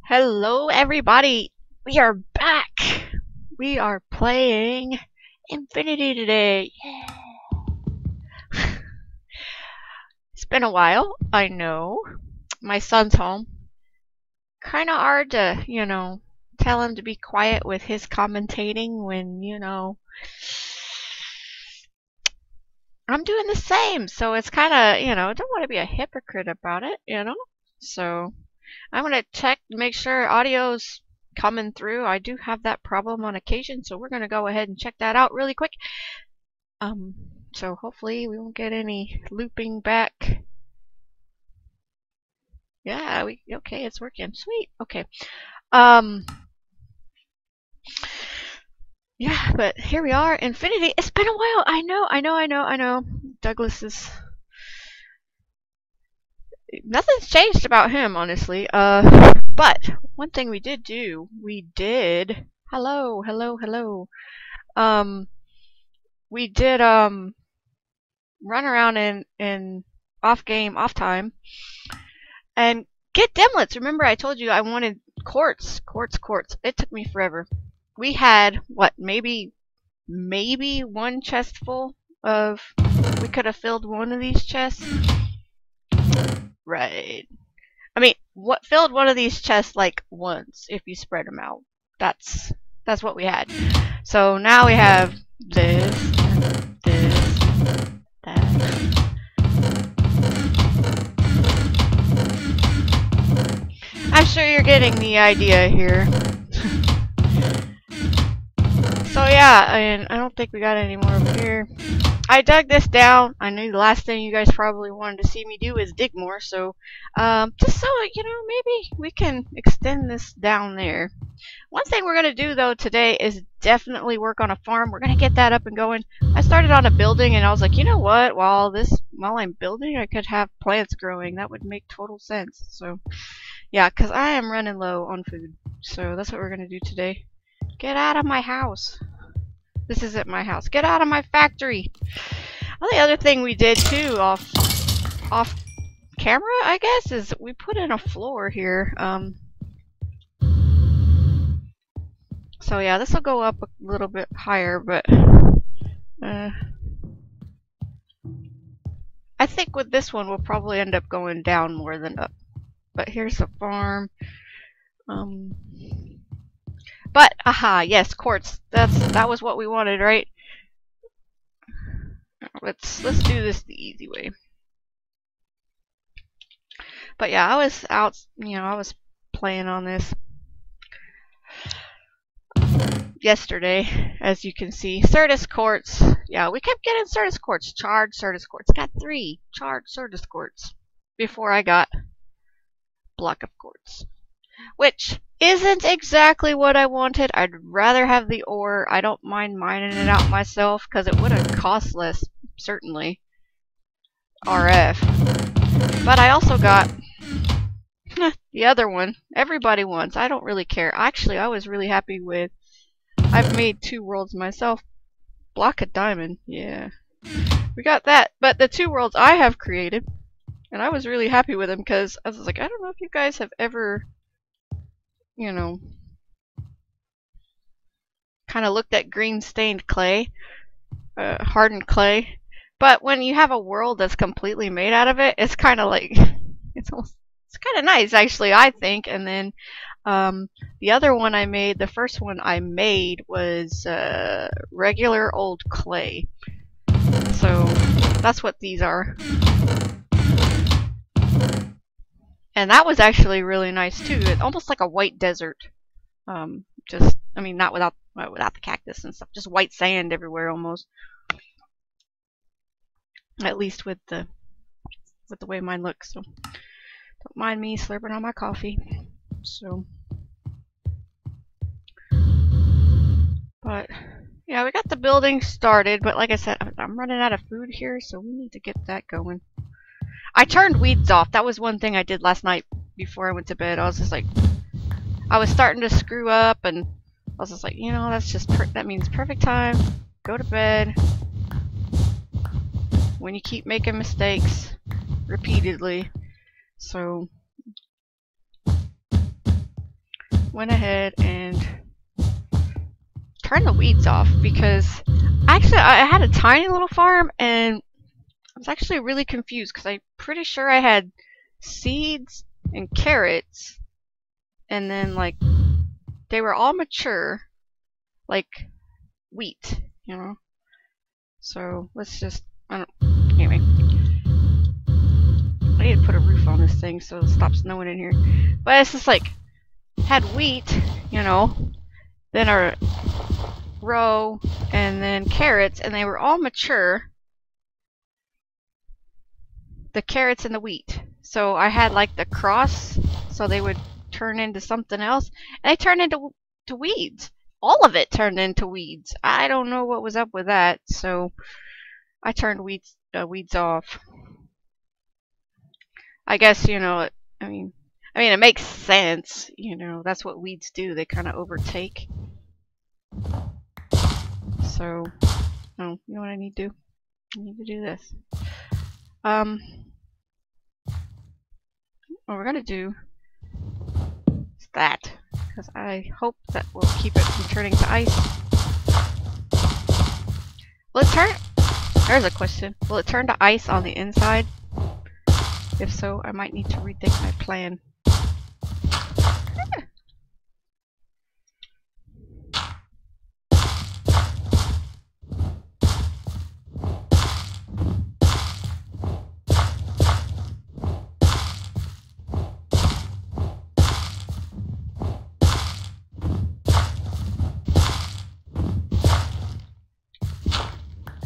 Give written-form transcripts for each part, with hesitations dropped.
Hello, everybody. We are back. We are playing Infinity today. Yeah. It's been a while, I know. My son's home. Kind of hard to, tell him to be quiet with his commentating when, I'm doing the same. So it's kind of, I don't want to be a hypocrite about it. So I'm going to check, make sure audio's coming through. I do have that problem on occasion, so we're going to go ahead and check that out really quick. Um, so hopefully we won't get any looping back. Yeah, okay, it's working. Sweet. Okay. Yeah, but here we are, Infinity. It's been a while. I know. Douglas is nothing's changed about him, honestly. But one thing we did do, hello. We did run around in off time and get dimlets. Remember I told you I wanted quartz. It took me forever. We had what, maybe one chest full of, we could have filled one of these chests. Right. I mean, what filled one of these chests like once if you spread them out. That's what we had. So now we have this, that. I'm sure you're getting the idea here. So yeah, and I don't think we got any more over here. I dug this down. I knew the last thing you guys probably wanted to see me do is dig more, so just so maybe we can extend this down there. One thing we're going to do though today is definitely work on a farm. We're going to get that up and going. I started on a building and I was like, you know what, while I'm building I could have plants growing. That would make total sense. So yeah, because I am running low on food, so that's what we're going to do today. Get out of my house. This isn't my house. Get out of my factory. Well, the other thing we did too off camera, I guess, is we put in a floor here. So yeah, this will go up a little bit higher, but I think with this one we'll probably end up going down more than up. But here's the farm. But aha, yes, quartz. That was what we wanted, right? Let's do this the easy way. But yeah, I was out, I was playing on this yesterday, as you can see. Certus quartz. Yeah, we kept getting Certus quartz. Charred Certus quartz. Got 3 charred Certus quartz before I got block of quartz, which isn't exactly what I wanted. I'd rather have the ore. I don't mind mining it out myself because it would have cost less, certainly. RF. But I also got the other one. Everybody wants. I don't really care. Actually, I was really happy with. I've made 2 worlds myself. Block of diamond. Yeah. We got that. But the 2 worlds I have created, and I was really happy with them because I was like, I don't know if you guys have ever, kind of looked at green stained clay, hardened clay. But when you have a world that's completely made out of it, it's kind of like, it's kind of nice, actually, I think. And then the other one I made, the first one I made was regular old clay. So that's what these are. And that was actually really nice too. It's almost like a white desert. Not without the cactus and stuff. Just white sand everywhere almost. At least with the way mine looks. So don't mind me slurping on my coffee. So, but yeah, we got the building started. But like I said, I'm running out of food here, so we need to get that going. I turned weeds off. That was one thing I did last night before I went to bed. I was just like, I was starting to screw up, and I was just like, that means perfect time. Go to bed. When you keep making mistakes repeatedly. So went ahead and turned the weeds off because actually I had a tiny little farm and I was actually really confused because I'm pretty sure I had seeds and carrots and then like they were all mature like wheat, you know. So let's just anyway. I need to put a roof on this thing so it stops snowing in here. But it's just like had wheat, you know, then our row and then carrots, and they were all mature. The carrots and the wheat. So I had like the cross, so they would turn into something else, and they turned into weeds. All of it turned into weeds. I don't know what was up with that, so I turned weeds off. I guess, you know, I mean it makes sense, you know, that's what weeds do. They kind of overtake. So, oh, you know what I need to do? I need to do this. What we're gonna do is that, because I hope that will keep it from turning to ice. Will it turn? There's a question. Will it turn to ice on the inside? If so, I might need to rethink my plan.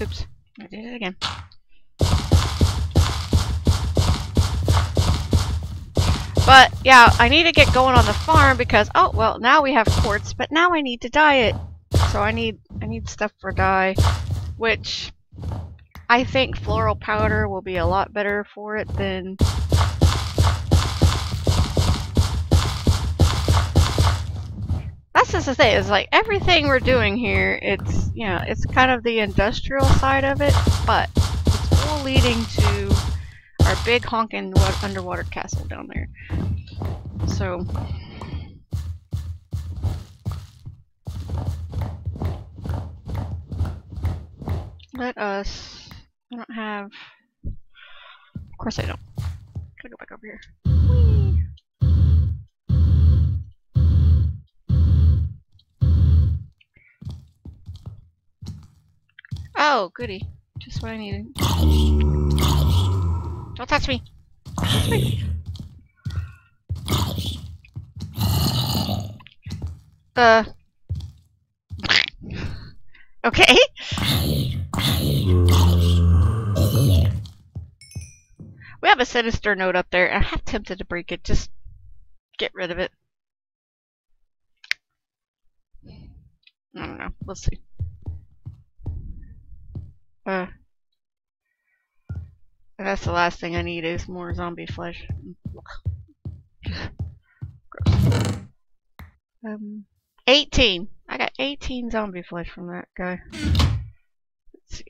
Oops, I did it again. But yeah, I need to get going on the farm because, oh well, now we have quartz, but now I need to dye it. So I need stuff for dye, which I think floral powder will be a lot better for it than that's just the thing. It's like everything we're doing here, it's, you know, it's kind of the industrial side of it, but it's all leading to our big honking underwater castle down there. So let us. I don't have. Of course I don't. Gotta go back over here. Whee! Oh, goody. Just what I needed. Don't touch me! Touch me. Okay. We have a sinister note up there. I'm half tempted to break it. Just get rid of it. I don't know. We'll see. That's the last thing I need is more zombie flesh. Gross. 18. I got 18 zombie flesh from that guy. Let's see.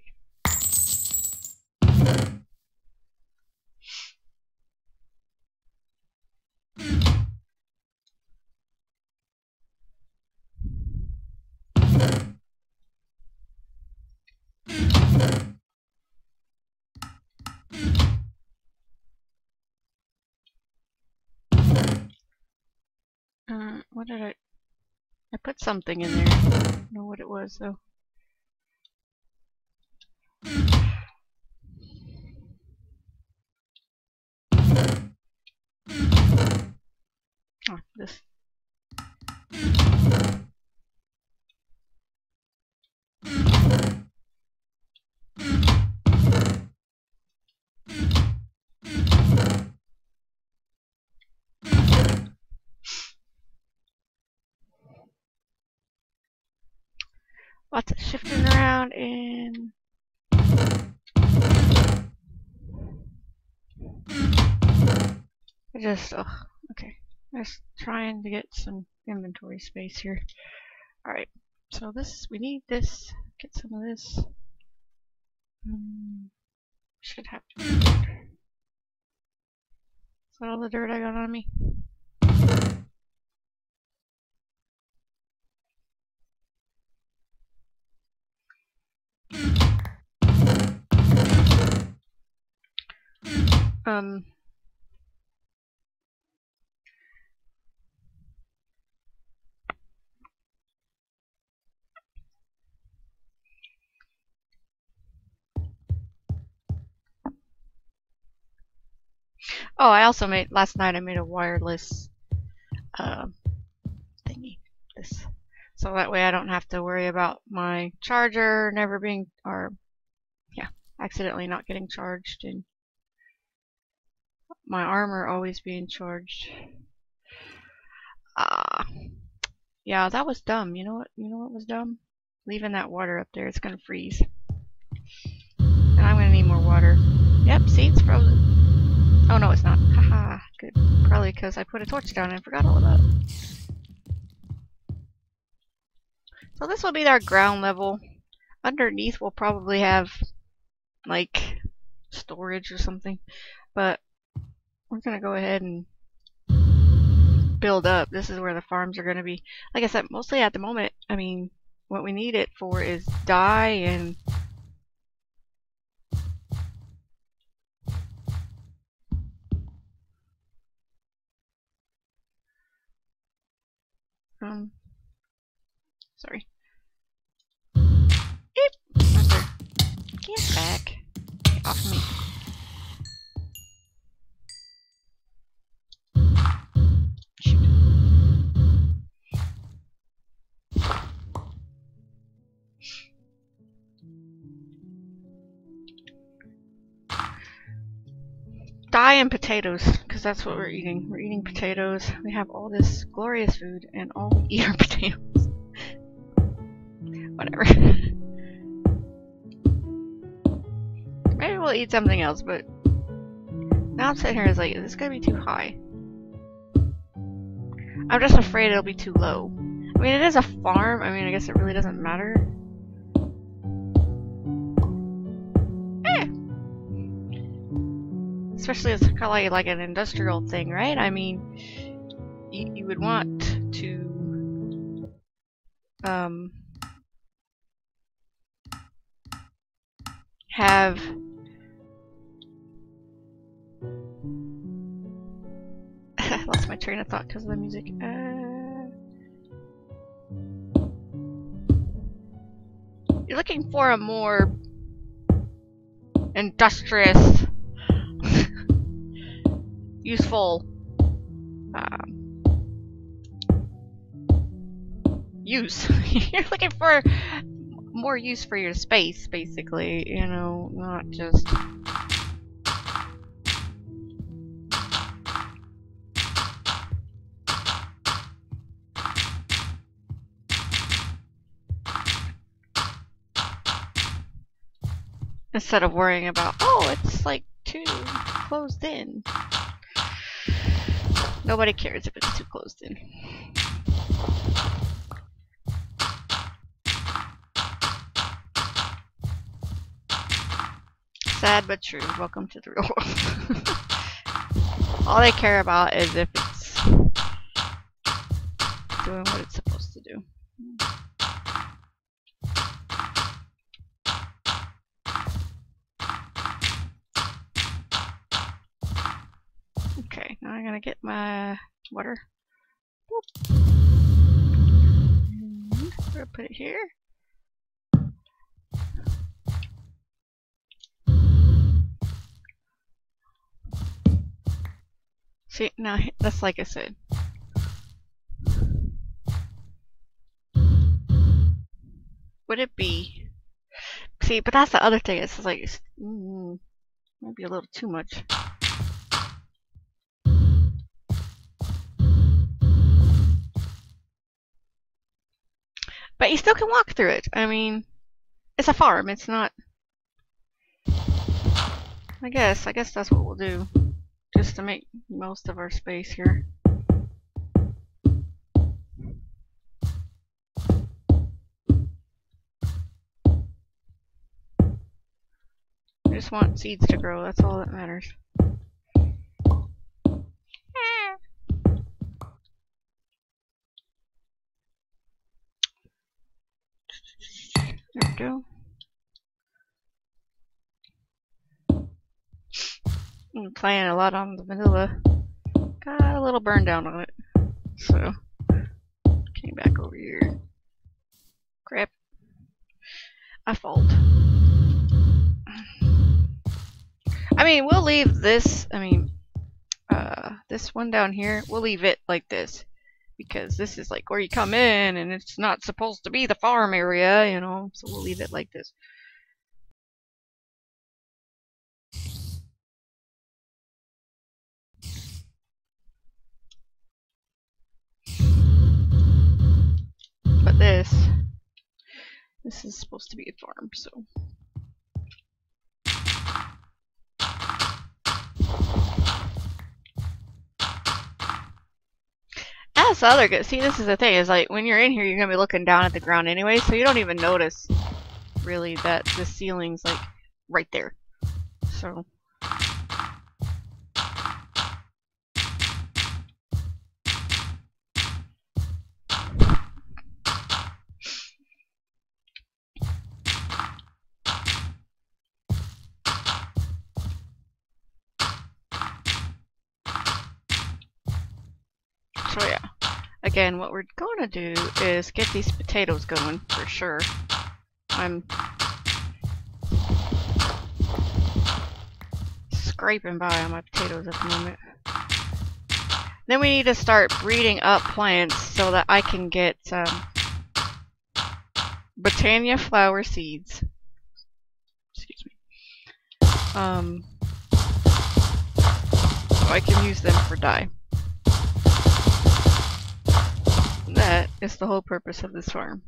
What did I put something in there. I don't know what it was though. Oh, this. Lots of shifting around and okay. Just trying to get some inventory space here. Alright, so this, we need this. Get some of this. Should have to. Is that all the dirt I got on me? Oh, I also made last night. I made a wireless thingy. This, so that way I don't have to worry about my charger never being, or yeah, accidentally not getting charged, and my armor always being charged. Ah, yeah, that was dumb. You know what? You know what was dumb? Leaving that water up there. It's gonna freeze, and I'm gonna need more water. Yep, see, it's frozen. Oh no, it's not. Haha, good. Probably because I put a torch down and I forgot all about it. So this will be our ground level. Underneath we'll probably have like storage or something, but we're gonna go ahead and build up. This is where the farms are gonna be. Like I said, mostly at the moment, I mean, what we need it for is dye and sorry. Eep! Get back. Get off me. Shoot. Dye and potatoes, because that's what we're eating. We're eating potatoes. We have all this glorious food, and all we eat are potatoes. Whatever. Maybe we'll eat something else, but now I'm sitting here and it's like, is this gonna be too high? I'm just afraid it'll be too low. I mean, it is a farm. I mean, I guess it really doesn't matter. Especially it's kind of like an industrial thing, right? I mean, you would want to have I lost my train of thought because of the music. You're looking for a more industrious, useful use. You're looking for more use for your space, basically. You know, not just. Instead of worrying about, oh, it's like too closed in. Nobody cares if it's too closed in. Sad but true. Welcome to the real world. All they care about is if it's doing what it's supposed to do. Okay, now I'm gonna get my water. I'm gonna put it here. See, now that's like I said. Would it be? See, but that's the other thing. It's like might be a little too much. But you still can walk through it. I mean, it's a farm. It's not. I guess that's what we'll do, just to make most of our space here. I just want seeds to grow. That's all that matters. There we go. I'm playing a lot on the vanilla. Got a little burn down on it. So, came back over here. Crap. I fault. I mean, we'll leave this, this one down here, we'll leave it like this. Because this is like where you come in, and it's not supposed to be the farm area, you know, so we'll leave it like this. But this is supposed to be a farm, so. That's the other good. See, this is the thing, is like when you're in here, you're gonna be looking down at the ground anyway, so you don't even notice really that the ceiling's like right there. So. So yeah, again, what we're going to do is get these potatoes going for sure. I'm scraping by on my potatoes at the moment. Then we need to start breeding up plants so that I can get Britannia flower seeds. Excuse me. So I can use them for dye. That is the whole purpose of this farm.